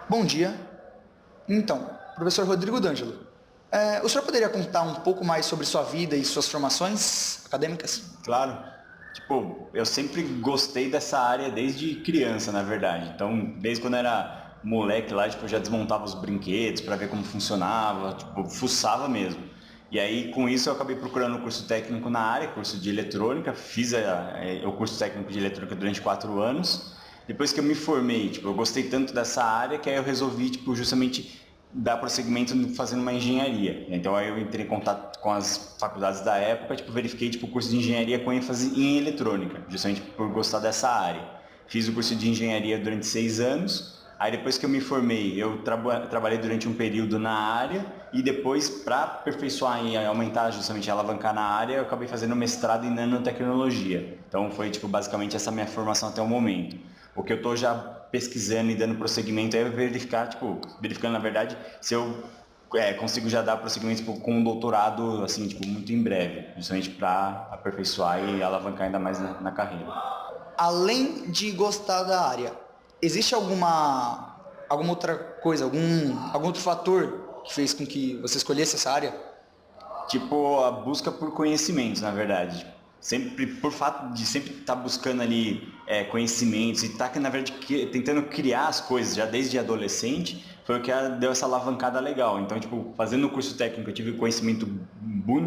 Bom dia. Então, professor Rodrigo D'Angelo, o senhor poderia contar um pouco mais sobre sua vida e suas formações acadêmicas? Claro. Tipo, eu sempre gostei dessa área desde criança, na verdade. Então, desde quando eu era moleque lá, tipo, eu já desmontava os brinquedos para ver como funcionava, tipo, fuçava mesmo. E aí, com isso, eu acabei procurando um curso técnico na área, curso de eletrônica. Fiz o curso técnico de eletrônica durante 4 anos. Depois que eu me formei, tipo, eu gostei tanto dessa área que aí eu resolvi, tipo, justamente dar prosseguimento fazendo uma engenharia. Então aí eu entrei em contato com as faculdades da época, tipo, verifiquei tipo, o curso de engenharia com ênfase em eletrônica, justamente por gostar dessa área. Fiz o curso de engenharia durante 6 anos, aí depois que eu me formei, eu trabalhei durante um período na área e depois, para aperfeiçoar e aumentar, justamente alavancar na área, eu acabei fazendo mestrado em nanotecnologia. Então foi tipo, basicamente essa minha formação até o momento. O que eu estou já pesquisando e dando prosseguimento é verificar, tipo, verificando na verdade, se eu consigo já dar prosseguimento tipo, com um doutorado, assim, tipo, muito em breve, justamente para aperfeiçoar e alavancar ainda mais na carreira. Além de gostar da área, existe alguma outra coisa, algum outro fator que fez com que você escolhesse essa área? Tipo, a busca por conhecimentos, na verdade. Sempre, por fato de sempre estar buscando ali conhecimentos e estar, na verdade, tentando criar as coisas já desde adolescente, foi o que deu essa alavancada legal. Então, tipo, fazendo o curso técnico, eu tive conhecimento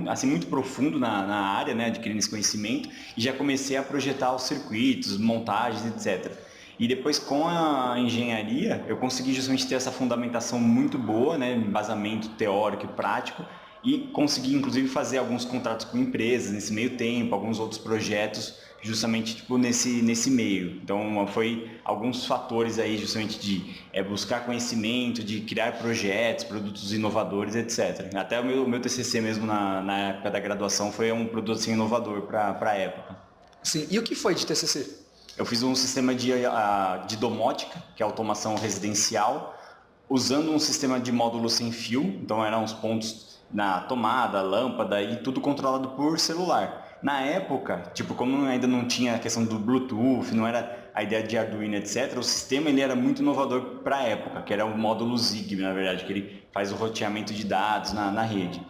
assim, muito profundo na área, né, adquirindo esse conhecimento, e já comecei a projetar os circuitos, montagens, etc. E depois com a engenharia, eu consegui justamente ter essa fundamentação muito boa, né, embasamento teórico e prático, e consegui inclusive fazer alguns contratos com empresas nesse meio tempo, alguns outros projetos justamente tipo nesse meio. Então foi alguns fatores aí justamente de buscar conhecimento, de criar projetos, produtos inovadores, etc. Até o meu TCC mesmo na época da graduação foi um produto assim, inovador para a época. Sim. E o que foi de TCC? Eu fiz um sistema de domótica, que é automação residencial, usando um sistema de módulo sem fio, então eram os pontos na tomada, lâmpada e tudo controlado por celular. Na época, tipo, como ainda não tinha a questão do Bluetooth, não era a ideia de Arduino, etc., o sistema ele era muito inovador para a época, que era o módulo Zigbee, na verdade, que ele faz o roteamento de dados na rede.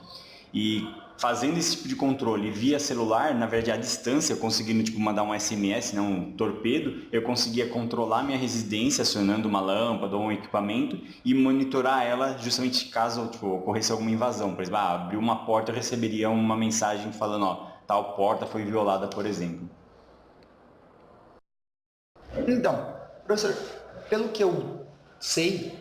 E fazendo esse tipo de controle via celular, na verdade, à distância, eu conseguindo tipo, mandar um SMS, né, um torpedo, eu conseguia controlar minha residência acionando uma lâmpada ou um equipamento e monitorar ela justamente caso tipo, ocorresse alguma invasão. Por exemplo, abriu uma porta, eu receberia uma mensagem falando, ó, tal porta foi violada, por exemplo. Então, professor, pelo que eu sei,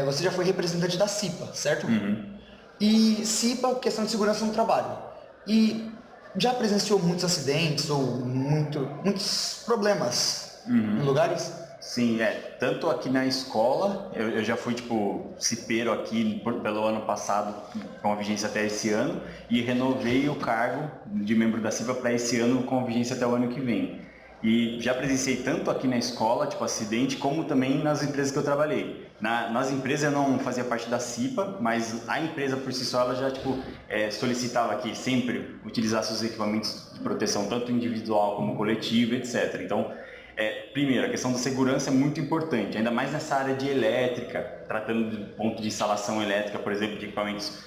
você já foi representante da CIPA, certo? Uhum. E CIPA, questão de segurança no trabalho. E já presenciou muitos acidentes ou muitos problemas em lugares? Sim, tanto aqui na escola, eu já fui tipo cipeiro aqui pelo ano passado, com a vigência até esse ano, e renovei o cargo de membro da CIPA para esse ano com a vigência até o ano que vem. E já presenciei tanto aqui na escola, tipo acidente, como também nas empresas que eu trabalhei. Nas empresas eu não fazia parte da CIPA, mas a empresa por si só ela já tipo, solicitava que sempre utilizasse os equipamentos de proteção, tanto individual como coletivo, etc. Então, primeiro, a questão da segurança é muito importante, ainda mais nessa área de elétrica, tratando do ponto de instalação elétrica, por exemplo, de equipamentos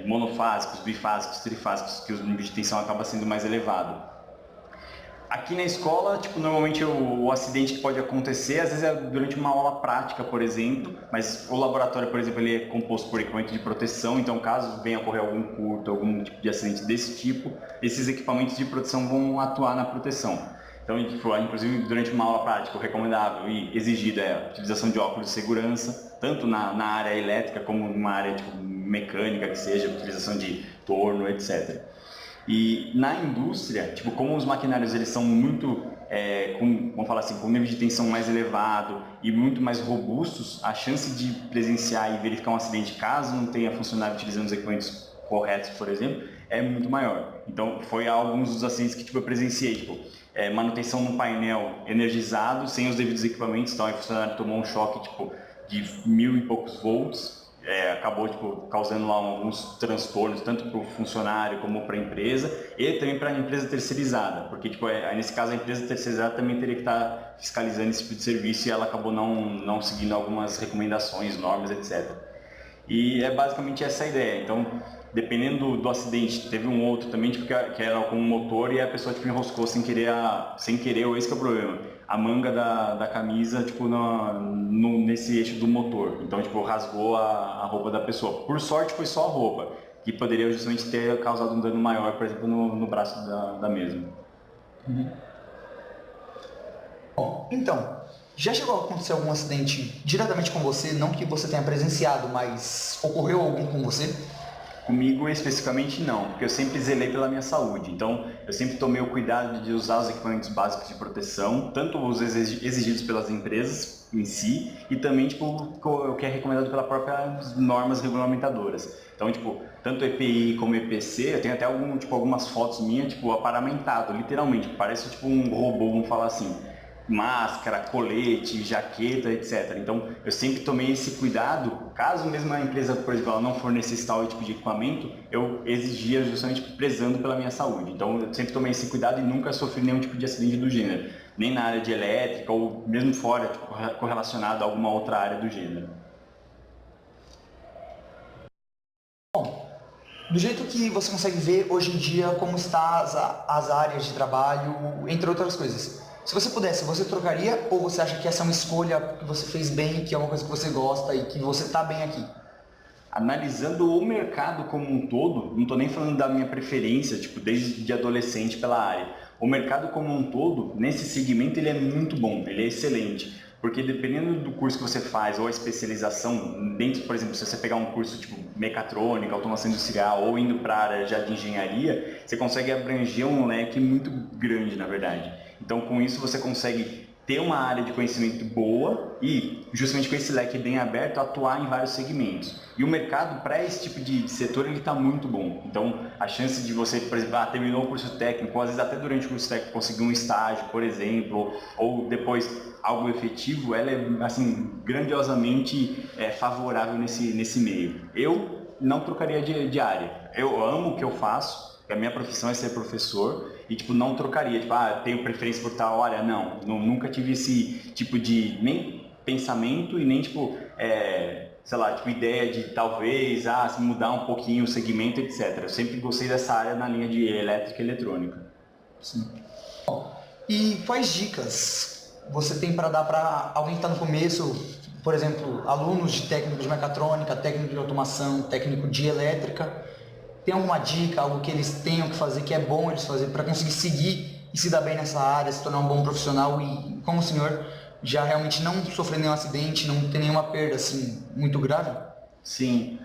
monofásicos, bifásicos, trifásicos, que o nível de tensão acaba sendo mais elevado. Aqui na escola, tipo, normalmente o acidente que pode acontecer, às vezes é durante uma aula prática, por exemplo, mas o laboratório, por exemplo, ele é composto por equipamento de proteção, então caso venha ocorrer algum curto, algum tipo de acidente desse tipo, esses equipamentos de proteção vão atuar na proteção. Então, tipo, inclusive durante uma aula prática, o recomendável e exigido é a utilização de óculos de segurança, tanto na área elétrica como numa área tipo, mecânica, que seja, utilização de torno, etc. E na indústria, tipo, como os maquinários eles são muito, vamos falar assim, com nível de tensão mais elevado e muito mais robustos, a chance de presenciar e verificar um acidente caso não tenha funcionário utilizando os equipamentos corretos, por exemplo, é muito maior. Então, foi alguns dos acidentes que tipo, eu presenciei, tipo, manutenção no painel energizado, sem os devidos equipamentos, então aí o funcionário tomou um choque tipo, de 1000 e poucos volts, acabou tipo, causando lá alguns transtornos, tanto para o funcionário como para a empresa, e também para a empresa terceirizada, porque tipo, nesse caso a empresa terceirizada também teria que estar fiscalizando esse tipo de serviço e ela acabou não seguindo algumas recomendações, normas, etc. E é basicamente essa a ideia. Então, dependendo do acidente, teve um outro também tipo, que era com um motor e a pessoa tipo, enroscou sem querer, ou esse que é o problema, a manga da camisa tipo, nesse eixo do motor. Então, tipo, rasgou a roupa da pessoa. Por sorte, foi só a roupa, que poderia justamente ter causado um dano maior, por exemplo, no braço da mesma. Bom, então, já chegou a acontecer algum acidente diretamente com você, não que você tenha presenciado, mas ocorreu algum com você? Comigo especificamente não, porque eu sempre zelei pela minha saúde. Então, eu sempre tomei o cuidado de usar os equipamentos básicos de proteção, tanto os exigidos pelas empresas em si, e também tipo, o que é recomendado pelas próprias normas regulamentadoras. Então, tipo, tanto EPI como EPC, eu tenho até algumas fotos minhas, tipo, aparamentado, literalmente, parece tipo um robô, vamos falar assim. Máscara, colete, jaqueta, etc. Então, eu sempre tomei esse cuidado, caso mesmo a empresa, por exemplo, ela não fornecesse tal tipo de equipamento, eu exigia justamente prezando pela minha saúde. Então, eu sempre tomei esse cuidado e nunca sofri nenhum tipo de acidente do gênero, nem na área de elétrica ou mesmo fora, tipo, correlacionado a alguma outra área do gênero. Do jeito que você consegue ver hoje em dia como está as áreas de trabalho, entre outras coisas. Se você pudesse, você trocaria ou você acha que essa é uma escolha que você fez bem, que é uma coisa que você gosta e que você está bem aqui? Analisando o mercado como um todo, não estou nem falando da minha preferência, tipo, desde de adolescente pela área. O mercado como um todo, nesse segmento, ele é muito bom, ele é excelente. Porque dependendo do curso que você faz ou a especialização, dentro, por exemplo, se você pegar um curso tipo mecatrônica, automação industrial ou indo para a área já de engenharia, você consegue abranger um leque muito grande, na verdade. Então, com isso, você consegue ter uma área de conhecimento boa e, justamente com esse leque bem aberto, atuar em vários segmentos. E o mercado, para esse tipo de setor, ele está muito bom. Então, a chance de você, por exemplo, terminou o curso técnico, ou às vezes até durante o curso técnico conseguir um estágio, por exemplo, ou depois algo efetivo, ela é, assim, grandiosamente favorável nesse meio. Eu não trocaria de área. Eu amo o que eu faço, a minha profissão é ser professor e, tipo, não trocaria, tipo, tenho preferência por tal área, nunca tive esse tipo de nem pensamento e nem, tipo, sei lá, tipo, ideia de talvez, se mudar um pouquinho o segmento, etc. Eu sempre gostei dessa área na linha de elétrica e eletrônica. Sim. E quais dicas você tem para dar para alguém que está no começo, por exemplo, alunos de técnico de mecatrônica, técnico de automação, técnico de elétrica? Tem alguma dica, algo que eles tenham que fazer, que é bom eles fazerem para conseguir seguir e se dar bem nessa área, se tornar um bom profissional e, como o senhor, já realmente não sofrer nenhum acidente, não ter nenhuma perda assim muito grave? Sim,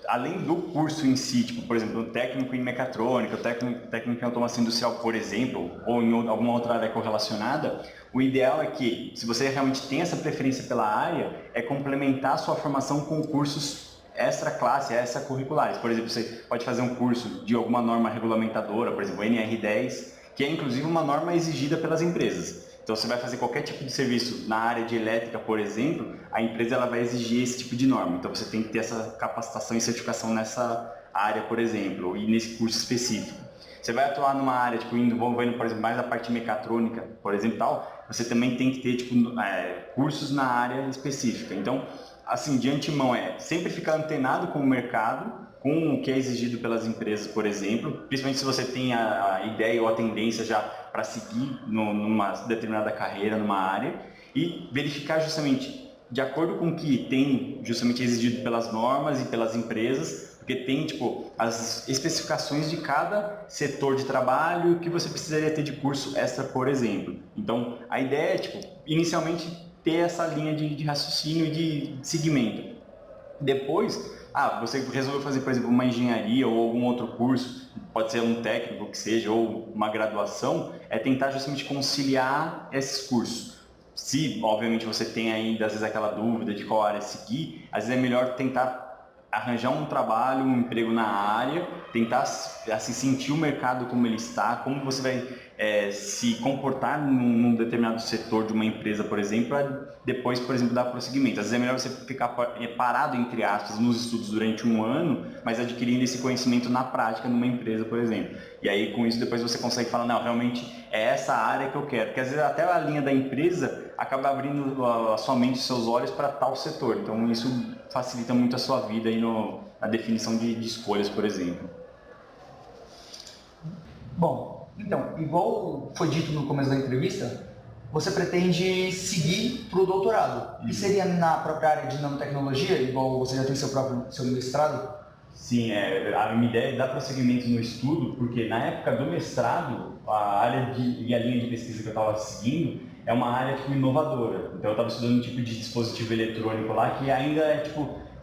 além do curso em si, tipo, por exemplo, um técnico em mecatrônica, técnico em automação industrial, por exemplo, ou em alguma outra área correlacionada, o ideal é que, se você realmente tem essa preferência pela área, é complementar a sua formação com cursos extra classe, extra curriculares. Por exemplo, você pode fazer um curso de alguma norma regulamentadora, por exemplo, NR10, que é inclusive uma norma exigida pelas empresas. Então, você vai fazer qualquer tipo de serviço na área de elétrica, por exemplo, a empresa ela vai exigir esse tipo de norma. Então, você tem que ter essa capacitação e certificação nessa área, por exemplo, e nesse curso específico. Você vai atuar numa área, tipo, envolvendo, por exemplo, mais a parte mecatrônica, por exemplo, tal, você também tem que ter, tipo, cursos na área específica. Então, assim, de antemão, sempre ficar antenado com o mercado, com o que é exigido pelas empresas, por exemplo, principalmente se você tem a ideia ou a tendência já para seguir numa determinada carreira, numa área, e verificar justamente, de acordo com o que tem justamente exigido pelas normas e pelas empresas, porque tem tipo as especificações de cada setor de trabalho que você precisaria ter de curso extra, por exemplo. Então a ideia é tipo inicialmente ter essa linha de raciocínio e de segmento. Depois, você resolveu fazer, por exemplo, uma engenharia ou algum outro curso, pode ser um técnico que seja, ou uma graduação, é tentar justamente conciliar esses cursos. Se, obviamente, você tem ainda, às vezes, aquela dúvida de qual área seguir, às vezes é melhor tentar arranjar um trabalho, um emprego na área, tentar assim, sentir o mercado como ele está, como você vai se comportar num determinado setor de uma empresa, por exemplo, para depois, por exemplo, dar prosseguimento. Às vezes é melhor você ficar parado, entre aspas, nos estudos durante um ano, mas adquirindo esse conhecimento na prática numa empresa, por exemplo. E aí, com isso, depois você consegue falar, não, realmente é essa área que eu quero. Porque às vezes até a linha da empresa acaba abrindo a sua mente, os seus olhos para tal setor. Então, isso facilita muito a sua vida aí na definição de escolhas, por exemplo. Bom, então, igual foi dito no começo da entrevista, você pretende seguir para o doutorado. E seria na própria área de nanotecnologia, igual você já tem seu mestrado? Sim, a minha ideia é dar prosseguimento no estudo, porque na época do mestrado, a área e a linha de pesquisa que eu estava seguindo é uma área inovadora. Então eu estava estudando um tipo de dispositivo eletrônico lá que ainda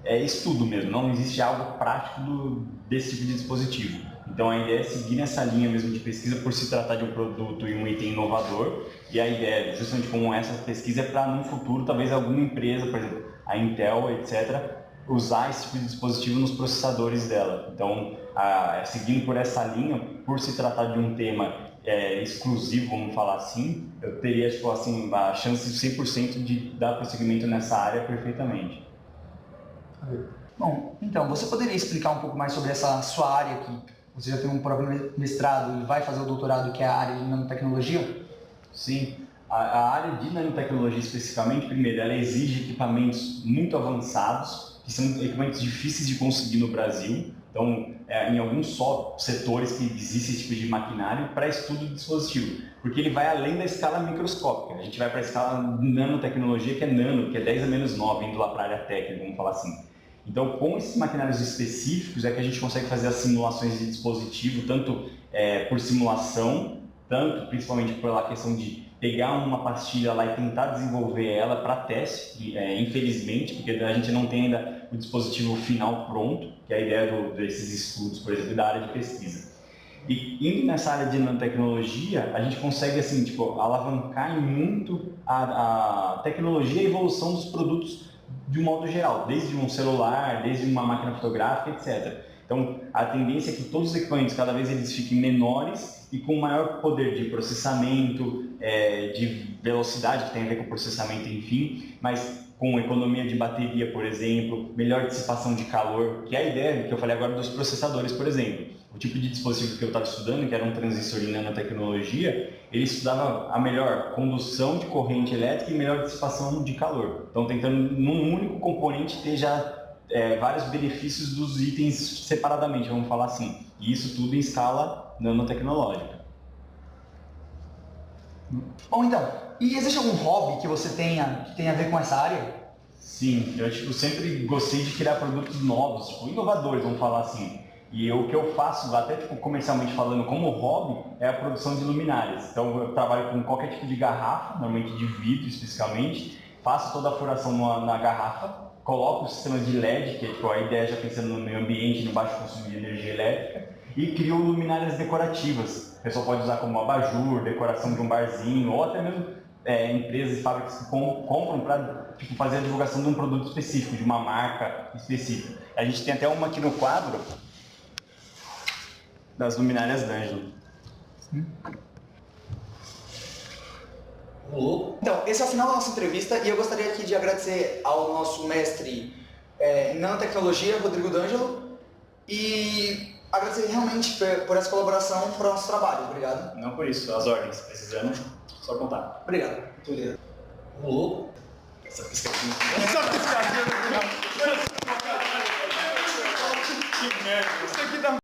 é estudo mesmo, não existe algo prático desse tipo de dispositivo. Então a ideia é seguir nessa linha mesmo de pesquisa por se tratar de um produto e um item inovador. E a ideia, justamente como essa pesquisa, é para no futuro talvez alguma empresa, por exemplo, a Intel, etc., usar esse tipo de dispositivo nos processadores dela. Então, seguindo por essa linha, por se tratar de um tema exclusivo, vamos falar assim, eu teria tipo, assim, a chance de 100% de dar prosseguimento nessa área perfeitamente. Bom, então, você poderia explicar um pouco mais sobre essa sua área aqui? Você já tem um próprio mestrado e vai fazer o doutorado, que é a área de nanotecnologia? Sim, a área de nanotecnologia especificamente, primeiro, ela exige equipamentos muito avançados, que são equipamentos difíceis de conseguir no Brasil. Então, em alguns só setores que existe esse tipo de maquinário para estudo de dispositivo, porque ele vai além da escala microscópica. A gente vai para a escala nanotecnologia, que é nano, que é 10 a menos 9, indo lá para a área técnica, vamos falar assim. Então, com esses maquinários específicos é que a gente consegue fazer as simulações de dispositivo, tanto por simulação, tanto principalmente pela questão de pegar uma pastilha lá e tentar desenvolver ela para teste, infelizmente, porque a gente não tem ainda o dispositivo final pronto, que é a ideia desses estudos, por exemplo, da área de pesquisa. E indo nessa área de nanotecnologia, a gente consegue assim, tipo, alavancar muito a tecnologia e a evolução dos produtos de um modo geral, desde um celular, desde uma máquina fotográfica, etc. Então, a tendência é que todos os equipamentos, cada vez eles fiquem menores e com maior poder de processamento, de velocidade, que tem a ver com processamento, enfim, mas com economia de bateria, por exemplo, melhor dissipação de calor, que é a ideia que eu falei agora dos processadores, por exemplo. O tipo de dispositivo que eu estava estudando, que era um transistor em nanotecnologia, ele estudava a melhor condução de corrente elétrica e melhor dissipação de calor. Então, tentando num único componente ter já vários benefícios dos itens separadamente, vamos falar assim. E isso tudo em escala nanotecnológica. Bom, então, e existe algum hobby que você tenha que tenha a ver com essa área? Sim, eu sempre gostei de criar produtos novos, tipo, inovadores, vamos falar assim. E o que eu faço, até tipo, comercialmente falando, como hobby, é a produção de luminárias. Então eu trabalho com qualquer tipo de garrafa, normalmente de vidro especificamente, faço toda a furação na garrafa, coloco o sistema de LED, que é tipo, a ideia já pensando no meio ambiente, no baixo consumo de energia elétrica, e crio luminárias decorativas. O pessoal pode usar como abajur, decoração de um barzinho, ou até mesmo empresas e fábricas que compram para tipo, fazer a divulgação de um produto específico, de uma marca específica. A gente tem até uma aqui no quadro, das luminárias D'Angelo. Então, esse é o final da nossa entrevista e eu gostaria aqui de agradecer ao nosso mestre em nanotecnologia, Rodrigo D'Angelo, e agradecer realmente por essa colaboração para o nosso trabalho. Obrigado. Não por isso, as ordens, precisando, só contar. Obrigado. Muito obrigado. Louco. Essa piscadinha. Que merda. Isso aqui dá